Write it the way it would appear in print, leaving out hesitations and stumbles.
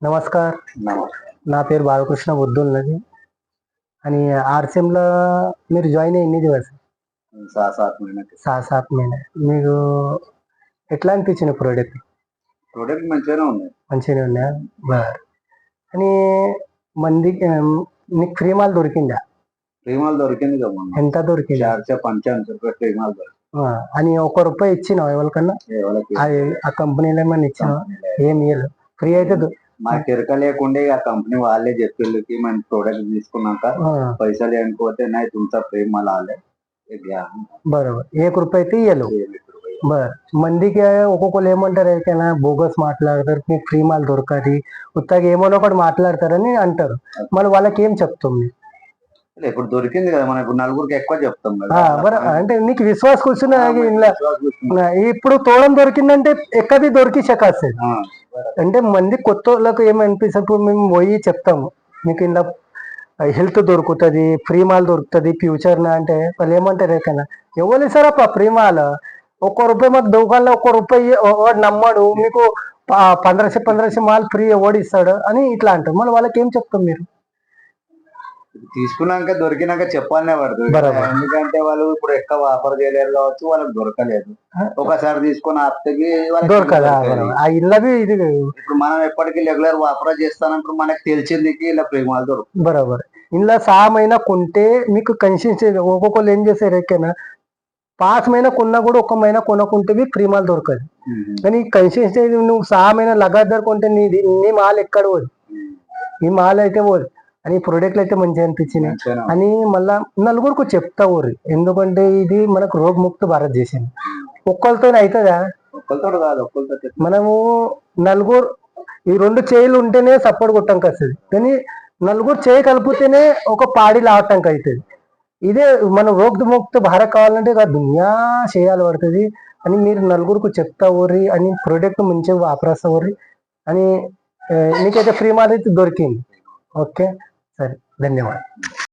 नमस्कार. नमस्कार. నా పేరు బాలకృష్ణ బొద్దున్నది. आणि ఆర్‌సీఎంలో మీరు జాయిన్ అయ్యి ఎన్ని దివస్? 6-7 महिने. 6-7 महिने. మీకు ఎట్లా అనిపించింది ప్రోడక్ట్? ప్రోడక్ట్ మంచిగానే ఉంది. మంచిగానే ఉందా? బरं. आणि మందికి మీకు ఫ్రీ మాల్ దొరికిందా? ఫ్రీ మాల్ దొరికింది కదా మొన్న. ఎంత దొరికింది? 495 ఫ్రీ మాల్ దొరికింది. అని ₹1 ఇచ్చినావా ఎవరికన్నా? ఎవరికి అది ఆ కంపెనీలో ఏమన్నా ఇచ్చినావా? ఏమి ఇయ్యలేదు. ఫ్రీ అయితే మాకు ఎరక లేకుండే ఆ కంపెనీ వాళ్ళే చెప్పిళ్ళు की మనం ప్రోడక్ట్ తీసుకున్నాక पैसा లేకపోతే नाही तुमचा फ्री माल आलाय हे घ्या. बरोबर. ₹1 అయితే ఇయ్యలేవు. बरं. మందికి ఒక్కొక్కరు ఏమంటారు ఎరికైనా బోగస్ మాట్లాడతారు, మీకు ఫ్రీ మాల్ దొరకది, ఉత్తగా ఏమోనో ఒకటి మాట్లాడతారని అంటారు. మరి వాళ్ళకి ఏం చెప్తాం మీరు? ఇప్పుడు దొరికింది కదా మనం ఇప్పుడు నలుగురికి ఎక్కువ చెప్తాం కదా. అంటే నీకు విశ్వాస్ కూర్చున్నా ఇప్పుడు తోడం దొరికిందంటే ఎక్కది దొరికి షకాస్తుంది. అంటే మంది కొత్త వాళ్ళకు ఏమనిపిస్తుంది, ఇప్పుడు మేము పోయి చెప్తాము మీకు ఇలా హెల్త్ దొరుకుతుంది, ఫ్రీ మాల్ దొరుకుతుంది ఫ్యూచర్ నా అంటే వాళ్ళు ఏమంటారు ఎక్కడైనా ఎవరు ఇస్తారప్ప ఫ్రీ మాల్? ₹1 మాకు దుకాణంలో ₹1 వాడు నమ్మడు, మీకు 1500 మాల్ ఫ్రీ ఎవడు ఇస్తాడు అని ఇట్లా అంటారు. మళ్ళీ వాళ్ళకి ఏం చెప్తాం మీరు? తీసుకున్నాక దొరికినాక చెప్పాలనే పడుతుంది. ఎందుకంటే వాళ్ళు ఇప్పుడు ఎక్కువ ఆఫర్ చేయలేరు కావచ్చు, వాళ్ళకి దొరకలేదు. ఒకసారి తీసుకుని ఆప్తకి దొరకదా? ఇల్లవి ఇది ఇప్పుడు మనం ఎప్పటికీ రెగ్యులర్ ఆఫర్ చేస్తానంటే మనకు తెలిసింది ఇలా ప్రేమాలు దొరుకుతుంది. బరాబర్. ఇంట్లో సామైనా కొంటే మీకు కన్సిస్టెన్సీ ఒక్కొక్కరు ఏం చేశారు ఎక్కైనా 5 महिना కొన్నా కూడా 1 महिना కొనకుంటే ఫ్రీ మాల్ దొరకదు. కానీ కన్సిస్టెన్సీ నువ్వు 6 महिना లగాదార్ కొంటే నీ మాల్ ఎక్కడ పోదు, ఈ మాల్ అయితే పోదు. అని ప్రొడక్ట్లు అయితే మంచిగా అనిపించినాయి అని మళ్ళా నలుగురికి చెప్తా ఊరి. ఎందుకంటే ఇది మనకు రోగముక్త భారత్ చేసింది. ఒక్కరితో అవుతుందా? మనము నలుగురు ఈ 2 చేయిలు ఉంటేనే సపోర్ట్ కొట్టడానికి వస్తుంది, కానీ నలుగురు చేయి కలిపితేనే ఒక పాడి లావటానికి అవుతుంది. ఇదే మన రోగముక్త భారత్ కావాలంటే దునియా చేయాలి పడుతుంది అని మీరు నలుగురికి చెప్తా ఊరి అని ప్రోడక్ట్ మంచిగా వాపరేస్తా ఊరి అని నీకైతే ఫ్రీ మాల్ అయితే దొరికింది. ఓకే, సరే, ధన్యవాదాలు.